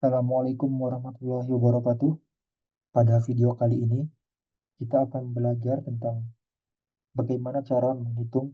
Assalamualaikum warahmatullahi wabarakatuh. Pada video kali ini, kita akan belajar tentang bagaimana cara menghitung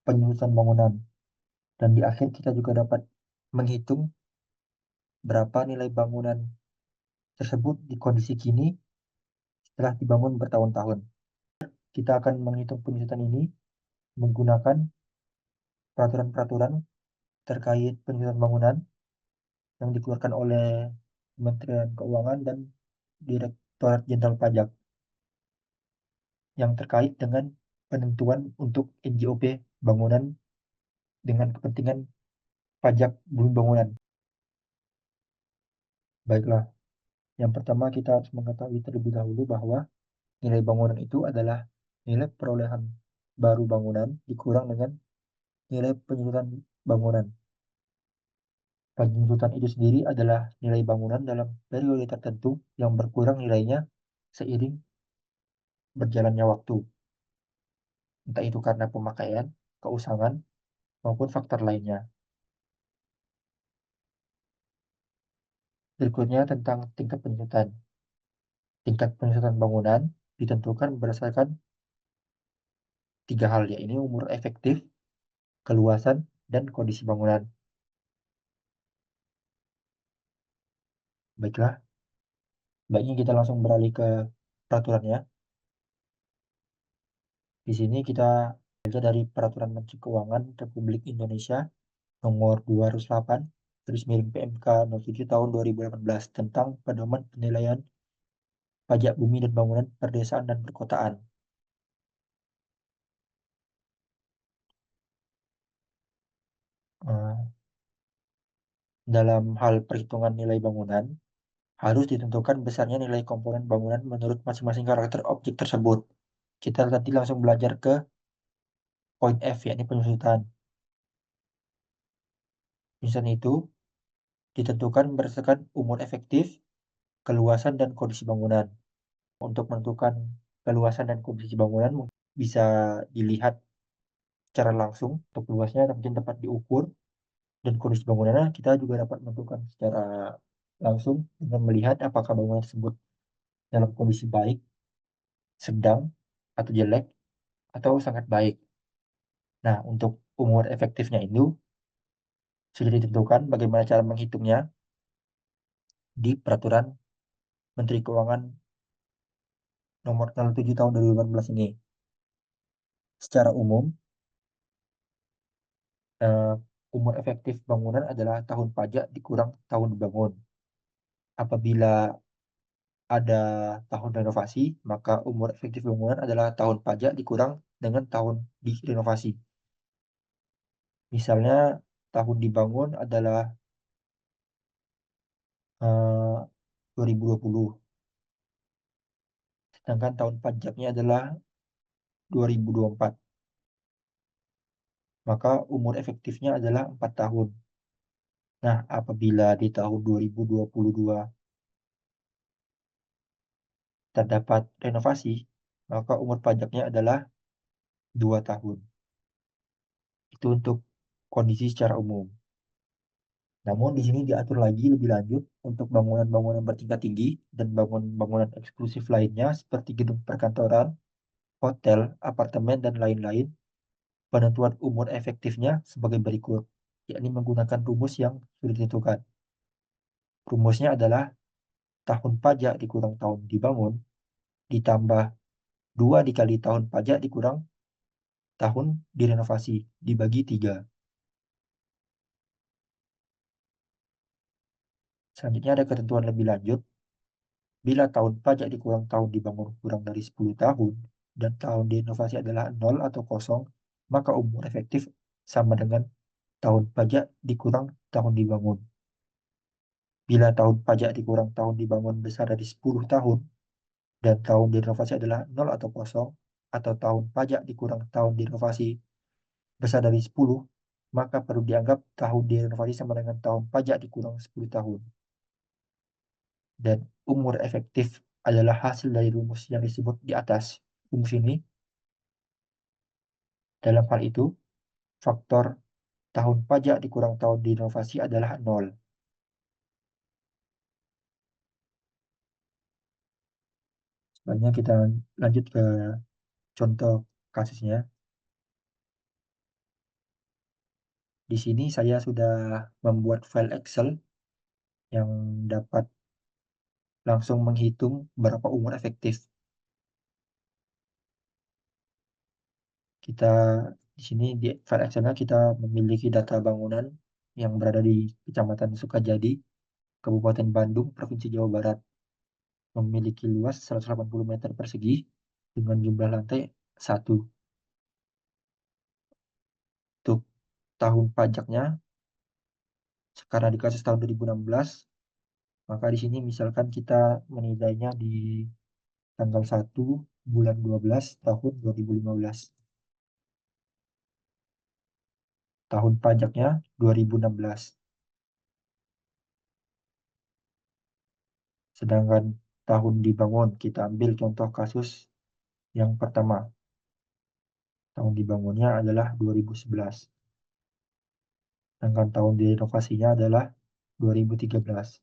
penyusutan bangunan. Dan di akhir kita juga dapat menghitung berapa nilai bangunan tersebut di kondisi kini setelah dibangun bertahun-tahun. Kita akan menghitung penyusutan ini menggunakan peraturan-peraturan terkait penyusutan bangunan yang dikeluarkan oleh Kementerian Keuangan dan Direktorat Jenderal Pajak yang terkait dengan penentuan untuk NJOP bangunan dengan kepentingan pajak bumi bangunan. Baiklah, yang pertama kita harus mengetahui terlebih dahulu bahwa nilai bangunan itu adalah nilai perolehan baru bangunan dikurang dengan nilai penyusutan bangunan. Penyusutan itu sendiri adalah nilai bangunan dalam periode tertentu yang berkurang nilainya seiring berjalannya waktu, entah itu karena pemakaian, keusangan, maupun faktor lainnya. Berikutnya tentang tingkat penyusutan. Tingkat penyusutan bangunan ditentukan berdasarkan tiga hal, yaitu umur efektif, keluasan, dan kondisi bangunan. Baiklah, baiknya kita langsung beralih ke peraturannya. Di sini kita baca dari Peraturan Menteri Keuangan Republik Indonesia nomor 208 garis miring PMK 07 tahun 2018 tentang pedoman penilaian pajak bumi dan bangunan perdesaan dan perkotaan. Eh, Dalam hal perhitungan nilai bangunan, harus ditentukan besarnya nilai komponen bangunan menurut masing-masing karakter objek tersebut. Kita nanti langsung belajar ke poin F, yakni penyusutan. Penyusutan itu ditentukan berdasarkan umur efektif, keluasan, dan kondisi bangunan. Untuk menentukan keluasan dan kondisi bangunan bisa dilihat secara langsung. Untuk luasnya mungkin dapat diukur, dan kondisi bangunannya kita juga dapat menentukan secara langsung dengan melihat apakah bangunan tersebut dalam kondisi baik, sedang, atau jelek, atau sangat baik. Nah, untuk umur efektifnya itu sudah ditentukan bagaimana cara menghitungnya di Peraturan Menteri Keuangan nomor 07 tahun 2018 ini. Secara umum, eh, umur efektif bangunan adalah tahun pajak dikurang tahun dibangun. Apabila ada tahun renovasi, maka umur efektif bangunan adalah tahun pajak dikurang dengan tahun direnovasi. Misalnya, tahun dibangun adalah 2020, sedangkan tahun pajaknya adalah 2024. Maka umur efektifnya adalah 4 tahun. Nah, apabila di tahun 2022 terdapat renovasi, maka umur pajaknya adalah 2 tahun. Itu untuk kondisi secara umum. Namun di sini diatur lagi lebih lanjut untuk bangunan-bangunan bertingkat tinggi dan bangunan-bangunan eksklusif lainnya seperti gedung perkantoran, hotel, apartemen, dan lain-lain. Penentuan umur efektifnya sebagai berikut, yakni menggunakan rumus yang sudah ditentukan. Rumusnya adalah tahun pajak dikurang tahun dibangun, ditambah 2 dikali tahun pajak dikurang tahun direnovasi, dibagi 3. Selanjutnya ada ketentuan lebih lanjut. Bila tahun pajak dikurang tahun dibangun kurang dari 10 tahun, dan tahun direnovasi adalah 0 atau kosong, maka umur efektif sama dengan tahun pajak dikurang tahun dibangun. Bila tahun pajak dikurang tahun dibangun besar dari 10 tahun, dan tahun direnovasi adalah 0 atau kosong, atau tahun pajak dikurang tahun direnovasi besar dari 10, maka perlu dianggap tahun direnovasi sama dengan tahun pajak dikurang 10 tahun. Dan umur efektif adalah hasil dari rumus yang disebut di atas. Rumus ini, dalam hal itu, faktor tahun pajak dikurang tahun direnovasi adalah 0. Selanjutnya kita lanjut ke contoh kasusnya. Di sini saya sudah membuat file Excel yang dapat langsung menghitung berapa umur efektif. Kita di sini di file Excel-nya kita memiliki data bangunan yang berada di Kecamatan Sukajadi, Kabupaten Bandung, Provinsi Jawa Barat, memiliki luas 180 meter persegi dengan jumlah lantai 1. Untuk tahun pajaknya, sekarang di kasus tahun 2016, maka di sini misalkan kita menilainya di tanggal 1 bulan 12 tahun 2015. Tahun pajaknya 2016. Sedangkan tahun dibangun, kita ambil contoh kasus yang pertama. Tahun dibangunnya adalah 2011. Sedangkan tahun direnovasinya adalah 2013.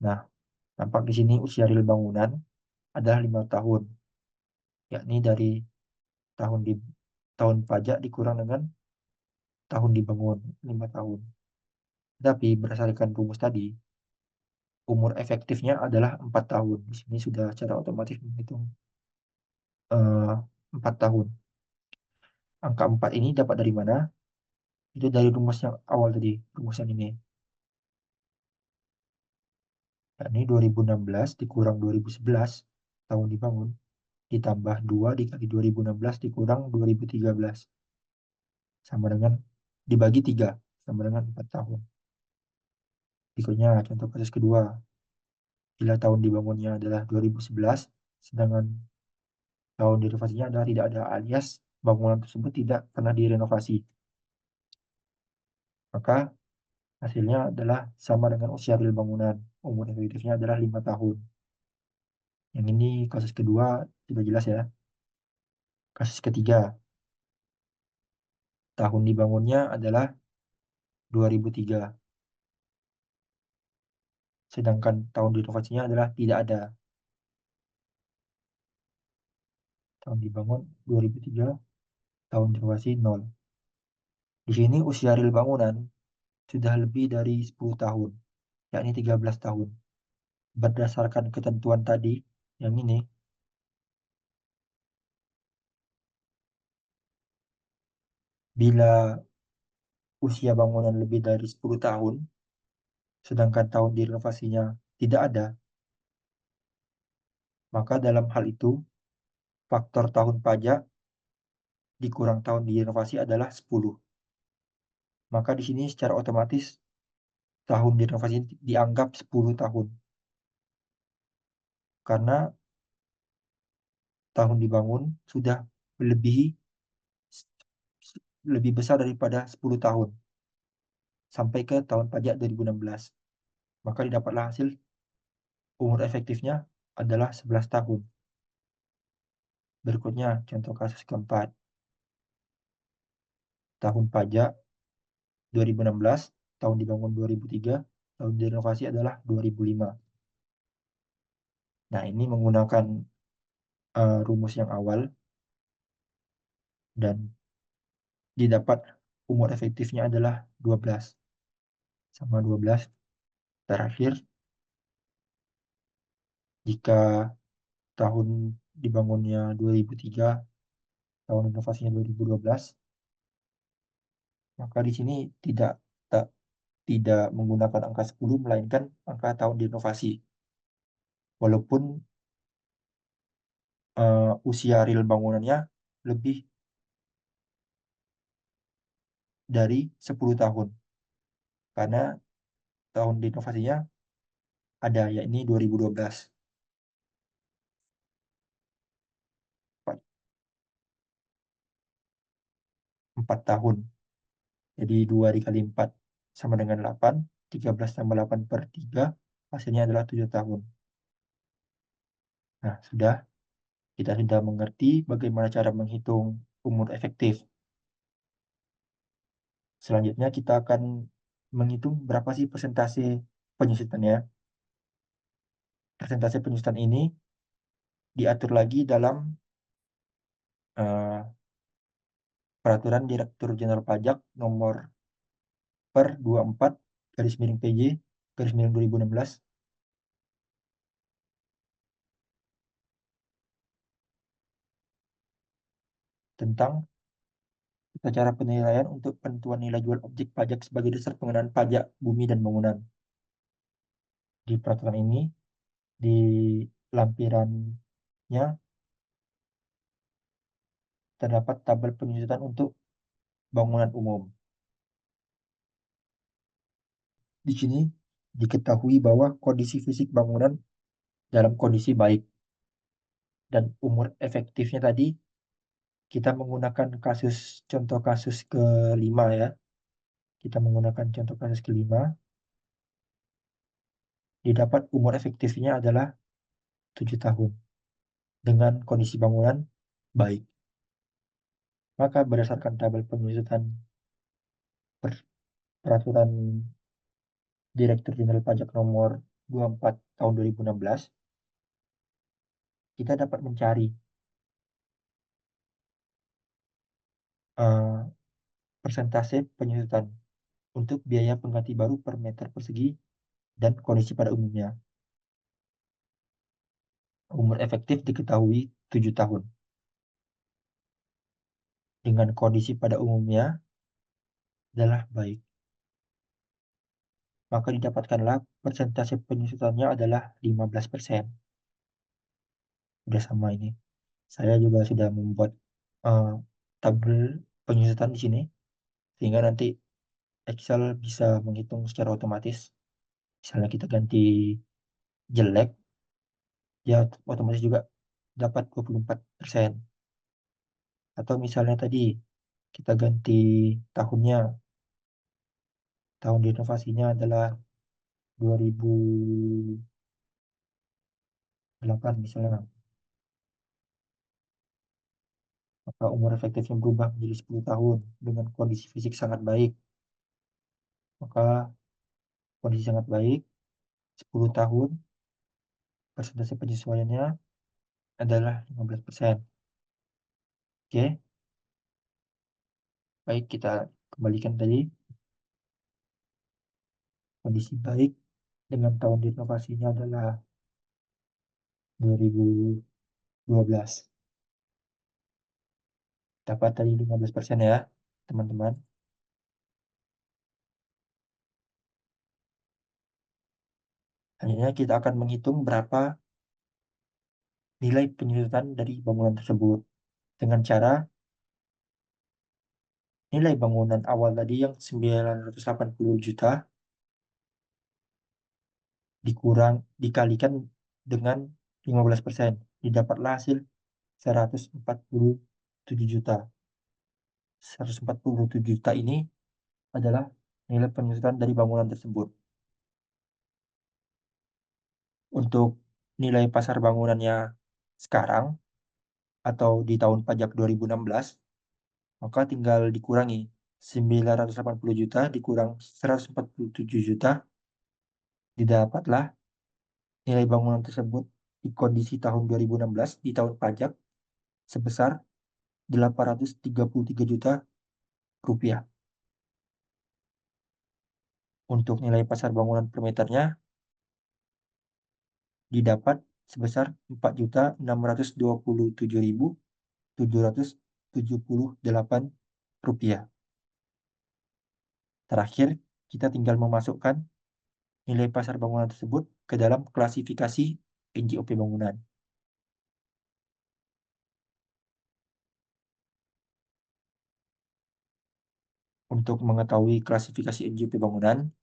Nah, tampak di sini usia real bangunan adalah 5 tahun, yakni dari tahun di tahun pajak dikurang dengan tahun dibangun 5 tahun. Tapi berdasarkan rumus tadi, umur efektifnya adalah 4 tahun. Di sini sudah secara otomatis menghitung 4 tahun. Angka 4 ini dapat dari mana? Itu dari rumus yang awal tadi, rumus yang ini. Yakni 2016 dikurang 2011 tahun dibangun, ditambah 2 dikali 2016 dikurang 2013. Sama dengan dibagi 3, sama dengan 4 tahun. Berikutnya contoh kasus kedua. Bila tahun dibangunnya adalah 2011, sedangkan tahun direnovasinya adalah tidak ada alias bangunan tersebut tidak pernah direnovasi. Maka hasilnya adalah sama dengan usia real bangunan. Umur efektifnya adalah 5 tahun. Yang ini kasus kedua sudah jelas ya. Kasus ketiga, tahun dibangunnya adalah 2003. Sedangkan tahun direnovasinya adalah tidak ada. Tahun dibangun 2003, tahun direnovasi 0. Di sini usia real bangunan sudah lebih dari 10 tahun, yakni 13 tahun. Berdasarkan ketentuan tadi, yang ini, bila usia bangunan lebih dari 10 tahun, sedangkan tahun direnovasinya tidak ada, maka dalam hal itu, faktor tahun pajak dikurang tahun direnovasi adalah 10. Maka di sini secara otomatis tahun direnovasi dianggap 10 tahun. Karena tahun dibangun sudah melebihi lebih besar daripada 10 tahun sampai ke tahun pajak 2016. Maka didapatlah hasil umur efektifnya adalah 11 tahun. Berikutnya contoh kasus keempat. Tahun pajak 2016, tahun dibangun 2003, tahun direnovasi adalah 2005. Nah, ini menggunakan rumus yang awal dan didapat umur efektifnya adalah 12. Sama 12. Terakhir, jika tahun dibangunnya 2003, tahun inovasinya 2012, maka di sini tidak tak, tidak menggunakan angka 10 melainkan angka tahun diinovasi. Walaupun usia real bangunannya lebih dari 10 tahun. Karena tahun diinovasinya ada, yakni 2012. 4 tahun. Jadi 2 dikali 4 sama dengan 8. 13 tambah 8 per 3. Hasilnya adalah 7 tahun. Nah, kita sudah mengerti bagaimana cara menghitung umur efektif. Selanjutnya kita akan menghitung berapa sih persentase penyusutannya. Persentase penyusutan ini diatur lagi dalam eh, Peraturan Direktur Jenderal Pajak nomor per 24 garis miring PJ garis miring 2016 tentang tata cara penilaian untuk penentuan nilai jual objek pajak sebagai dasar pengenaan pajak bumi dan bangunan. Di peraturan ini, di lampirannya terdapat tabel penyusutan untuk bangunan umum. Di sini diketahui bahwa kondisi fisik bangunan dalam kondisi baik dan umur efektifnya tadi kita menggunakan contoh kasus kelima ya. Kita menggunakan contoh kasus kelima, didapat umur efektifnya adalah 7 tahun dengan kondisi bangunan baik. Maka berdasarkan tabel penyusutan peraturan Direktur Jenderal Pajak nomor 24 tahun 2016, kita dapat mencari eh, persentase penyusutan untuk biaya pengganti baru per meter persegi dan kondisi pada umumnya. Umur efektif diketahui 7 tahun. Dengan kondisi pada umumnya adalah baik. Maka didapatkanlah persentase penyusutannya adalah 15%. Udah sama ini. Saya juga sudah membuat eh, tabel penyusutan di sini, sehingga nanti Excel bisa menghitung secara otomatis. Misalnya kita ganti jelek, ya otomatis juga dapat 24%. Atau misalnya tadi kita ganti tahunnya, tahun inovasinya adalah 2008 misalnya, maka umur efektifnya berubah menjadi 10 tahun dengan kondisi fisik sangat baik. Maka kondisi sangat baik, 10 tahun, persentase penyesuaiannya adalah 15%. Oke, baik kita kembalikan tadi. Kondisi baik dengan tahun inovasinya adalah 2012. Dapat tadi 15% ya, teman-teman. Selanjutnya kita akan menghitung berapa nilai penyusutan dari bangunan tersebut dengan cara nilai bangunan awal tadi yang 980 juta dikalikan dengan 15%. Didapatlah hasil 147 juta. 147 juta ini adalah nilai penyusutan dari bangunan tersebut. Untuk nilai pasar bangunannya sekarang atau di tahun pajak 2016, maka tinggal dikurangi 980 juta dikurang 147 juta, didapatlah nilai bangunan tersebut di kondisi tahun 2016 di tahun pajak sebesar 833 juta rupiah. Untuk nilai pasar bangunan per meternya didapat sebesar 4.627.778 rupiah. Terakhir, kita tinggal memasukkan nilai pasar bangunan tersebut ke dalam klasifikasi NJOP bangunan. Untuk mengetahui klasifikasi NJOP bangunan,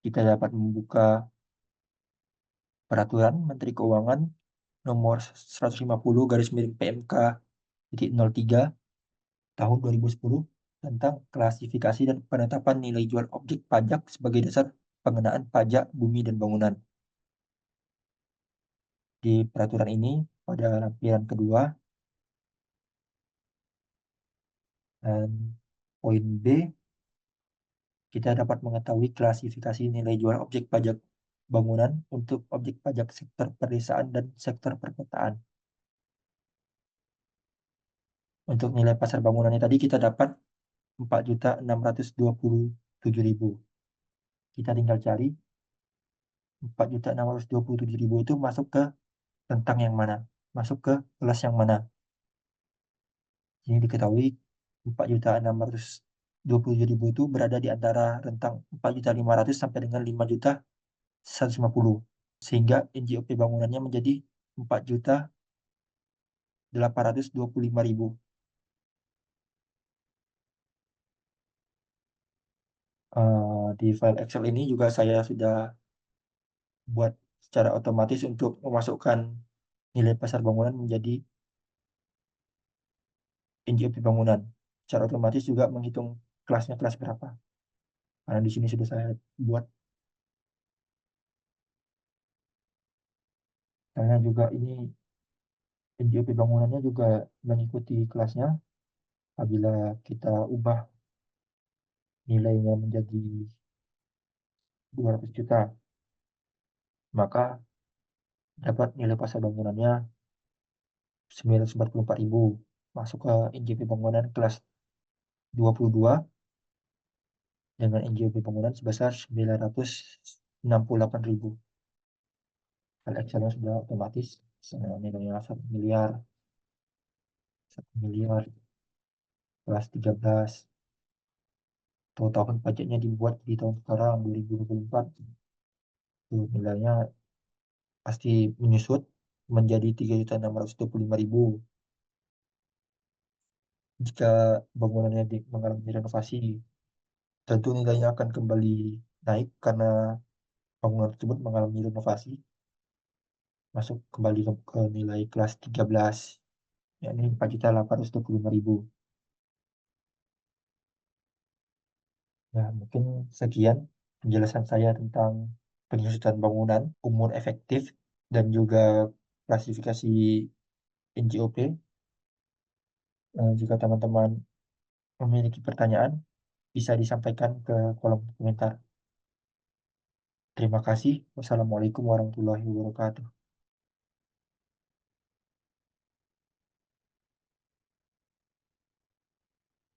kita dapat membuka Peraturan Menteri Keuangan nomor 150 garis miring PMK 03 tahun 2010 tentang klasifikasi dan penetapan nilai jual objek pajak sebagai dasar pengenaan pajak bumi dan bangunan. Di peraturan ini, pada lampiran kedua, dan poin B, kita dapat mengetahui klasifikasi nilai jual objek pajak bangunan untuk objek pajak sektor pedesaan dan sektor perkotaan. Untuk nilai pasar bangunannya tadi kita dapat 4.627.000. Kita tinggal cari 4.627.000 itu masuk ke rentang yang mana, masuk ke kelas yang mana. Ini diketahui 4.627.000 itu berada di antara rentang 4.500.000 sampai dengan 5.150.000. Sehingga NJOP bangunannya menjadi 4.825.000. Di file Excel ini juga saya sudah buat secara otomatis untuk memasukkan nilai pasar bangunan menjadi NJOP bangunan. Secara otomatis juga menghitung kelasnya kelas berapa. Karena di sini sudah saya buat. Karena juga ini NJOP bangunannya juga mengikuti kelasnya. Apabila kita ubah nilainya menjadi 200 juta, maka dapat nilai pasar bangunannya 944.000. Masuk ke NJP bangunan kelas 22 dengan NJP bangunan sebesar 968.000. File Excelnya sudah otomatis. Nilainya 1 miliar, 1 miliar, kelas 13. Tuh, tahun pajaknya dibuat di tahun sekarang 2024. Tuh, nilainya pasti menyusut menjadi 3.625.000 jika bangunannya mengalami renovasi. Tentu nilainya akan kembali naik karena bangunan tersebut mengalami renovasi, masuk kembali ke nilai kelas 13, yakni 4.825.000. Ya, mungkin sekian penjelasan saya tentang penyusutan bangunan, umur efektif, dan juga klasifikasi NJOP. Jika teman-teman memiliki pertanyaan, bisa disampaikan ke kolom komentar. Terima kasih. Wassalamualaikum warahmatullahi wabarakatuh.